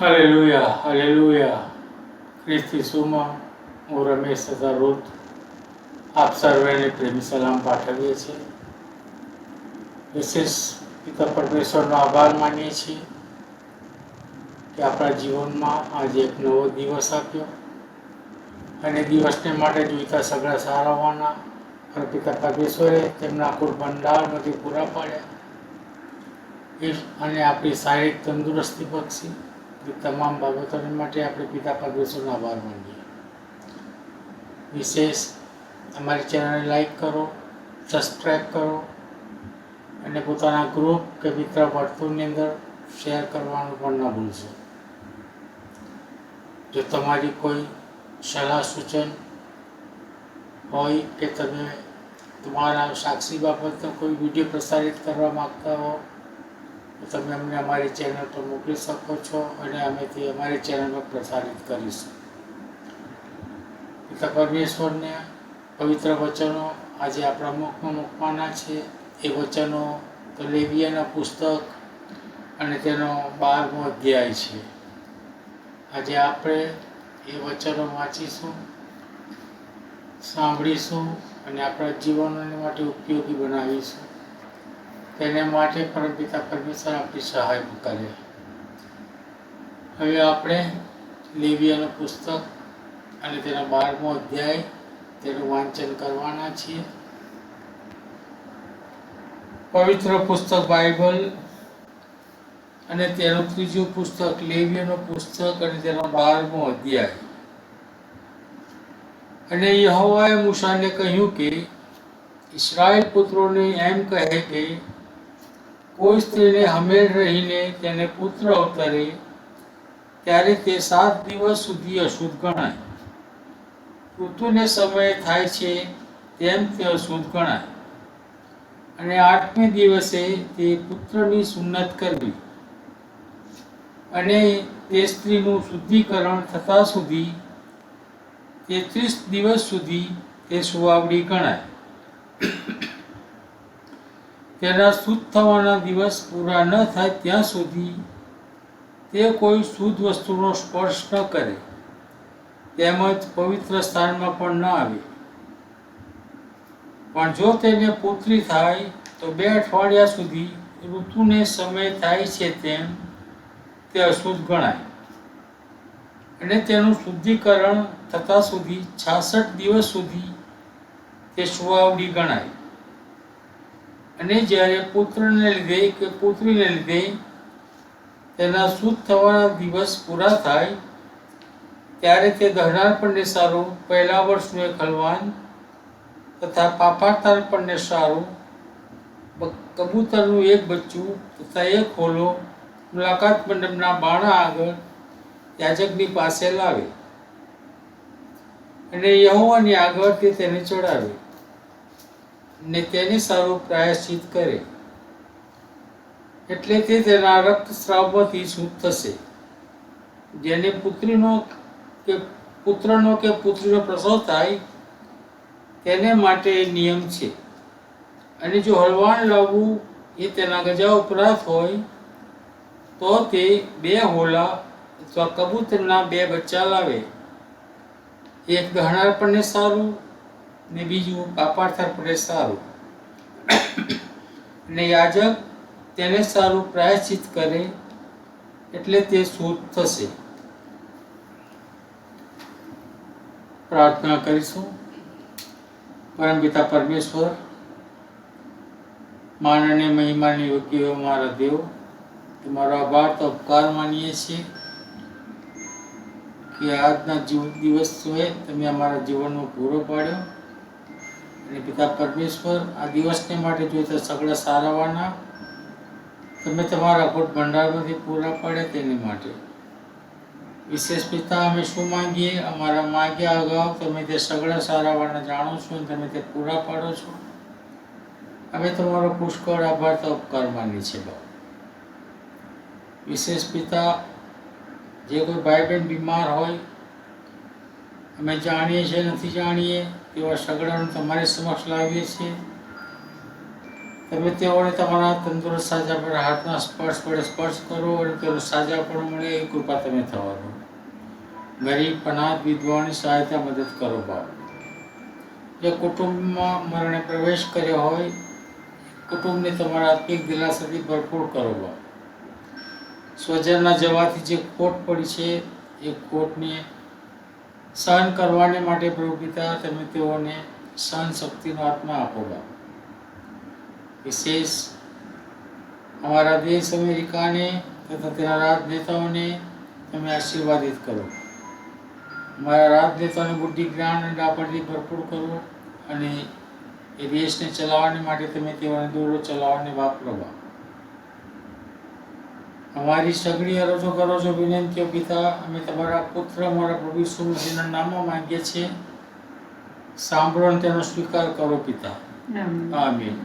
Hallelujah, hallelujah. ખ્રિસ્તી સુમાં હું રમેશ તથા રૂથ આપ સર્વેને પ્રેમી સલામ પાઠવીએ છીએ. વિશેષ પિતા પરમેશ્વરનો આભાર માનીએ છીએ કે આપણા જીવનમાં આજે એક નવો દિવસ આપ્યો અને દિવસને માટે જોઈતા સગળા સારાવાના અને પિતા પરમેશ્વરે તેમના કુળ ભંડારમાંથી પૂરા પાડ્યા અને આપણી શારીરિક તંદુરસ્તી બક્ષી. તમામ બાબતોને માટે આપણે પિતા પરમેશ્વરનો આભાર માનીએ. વિશેષ અમારી ચેનલને લાઈક કરો, સબસ્ક્રાઈબ કરો અને પોતાના ગ્રુપ કે મિત્ર વર્તુળની અંદર શેર કરવાનું પણ ન ભૂલશો. જો તમારી કોઈ સલાહ સૂચન હોય કે તમે તમારા સાક્ષી બાબતનો કોઈ વિડીયો પ્રસારિત કરવા માગતા હો તો તમે અમને અમારી ચેનલ પર મોકલી શકો છો અને અમે તે અમારી ચેનલ પર પ્રસારિત કરીશું. પિતા પરમેશ્વરને પવિત્ર વચનો આજે આપણા મુખમાં મૂકવાના છે. એ વચનો તો લેવીયાના પુસ્તક અને તેનો 12મો અધ્યાય છે. આજે આપણે એ વચનો વાંચીશું, સાંભળીશું અને આપણા જીવનને માટે ઉપયોગી બનાવીશું. તેને માટે પરમપિતા પરમેશ્વર આપણી સહાય કરે. હવે આપણે લેવીયાનું પુસ્તક અને તેનો 12મો અધ્યાય તેનું વાંચન કરવાના છીએ. પવિત્ર પુસ્તક બાઇબલ અને તેનું ત્રીજું પુસ્તક લેવીયાનું પુસ્તક અને તેનો 12મો અધ્યાય. અને યહોવાએ મૂસાને કહ્યું કે ઇસ્રાયેલ પુત્રોને એમ કહે કે કોઈ સ્ત્રીને હમેલ રહીને તેને પુત્ર અવતરે ત્યારે તે 7 દિવસ સુધી અશુદ્ધ ગણાય. ઋતુને સમય થાય છે તેમ તે અશુદ્ધ ગણાય. અને 8મે દિવસે તે પુત્રની સુન્નત કરવી અને તે સ્ત્રીનું શુદ્ધિકરણ થતાં સુધી 33 દિવસ સુધી તે સુવાવડી ગણાય. તેના શુદ્ધ થવાના દિવસ પૂરા ન થાય ત્યાં સુધી તે કોઈ શુદ્ધ વસ્તુનો સ્પર્શ ન કરે, તેમજ પવિત્ર સ્થાનમાં પણ ન આવે. પણ જો તેને પુત્રી થાય તો 2 અઠવાડિયા સુધી ઋતુને સમય થાય છે તેમ તે અશુદ્ધ ગણાય. અને તેનું શુદ્ધિકરણ થતાં સુધી 66 દિવસ સુધી તે સુવાવડી ગણાય. અને જ્યારે પુત્રને લીધે કે પુત્રીને લીધે તેના શુદ્ધ થવાના દિવસ પૂરા થાય ત્યારે તે દહનારપણને સારું પહેલા વર્ષનું એક હલવાન તથા પાપાર્પણને સારું કબૂતરનું એક બચ્ચું તથા એક હોલો મુલાકાત મંડપના બાણા આગળ યાજકની પાસે લાવે અને યહોવાની આગળ તે તેને ચડાવે ને તેને સારું પ્રાયશ્ચિત કરે. એટલે તે તેના રક્તસ્રાવમાંથી શુદ્ધ થશે. જેને પુત્રનો કે પુત્રીનો પ્રસવ થાય તેને માટે નિયમ છે. અને જો હળવાણ લાવવું એ તેના ગજા ઉપરાંત હોય તો તે 2 હોલા અથવા કબૂતરના 2 બચ્ચા લાવે. એક દહનાર્પણને સારું ને બીજું પાપાર્પણને સારું. અને યાજક તેને સારું પ્રાયશ્ચિત કરે એટલે તે શુદ્ધ થશે. પ્રાર્થના કરીશું. પરમપિતા પરમેશ્વર, માન અને મહિમાની યોગ્ય અમારા દેવ, તમારો આભાર તો ઉપકાર માનીએ છીએ કે આજના દિવસોએ તમે અમારા જીવનનો પૂરો પાડ્યો. અને પિતા પરમેશ્વર, આ દિવસને માટે જોઈતા સગળા સારાવાના તમે તમારા અખૂટ ભંડારમાંથી પૂરા પાડ્યા તેની માટે વિશેષ પિતા અમે શું માંગીએ, અમારા માંગ્યા અગાઉ તમે તે સગળા સારાવાના જાણો છો અને તમે તે પૂરા પાડો છો. અમે તમારો પુષ્કળ આભાર તો ઉપકાર માનીએ છીએ. વિશેષ પિતા, જે કોઈ ભાઈ બહેન બીમાર હોય, અમે જાણીએ છીએ નથી જાણીએ તેવા સગડાને તમારી સમક્ષ લાવીએ છીએ. તમે તેઓને તમારા તંદુરસ્ત સાજા પર હાથના સ્પર્શ વડે સ્પર્શ કરો અને તેનો સાજાપણું મળે એ કૃપા તમે થવા દો. ગરીબ અનાથ વિધવાઓની સહાયતા મદદ કરો બાપ. જે કુટુંબમાં મરણે પ્રવેશ કર્યો હોય કુટુંબને તમારા આત્મિક દિલાસાથી ભરપૂર કરો બાપ. સ્વજનના જવાથી જે ખોટ પડી છે એ ખોટને સહન કરવાને માટે પ્રભુ પિતા તમે તેઓને સહન શક્તિનો આત્મા આપો બાપ. વિશેષ અમારા દેશ અમેરિકાને તથા તેના રાજનેતાઓને તમે આશીર્વાદિત કરો. અમારા રાજનેતાઓને બુદ્ધિ જ્ઞાન અને ડાપણથી ભરપૂર કરો અને એ દેશને ચલાવવાને માટે તમે તેઓને દોરો ચલાવવાને વાપરો બાપ. અમારી સઘળી અરજો કરો છો વિનંતીઓ પિતા અમે તમારા પુત્ર અમારા પ્રભુ ઈસુ મસીહના નામમાં માંગીએ છીએ. સાંભળો અને તેનો સ્વીકાર કરો પિતા. આમીન.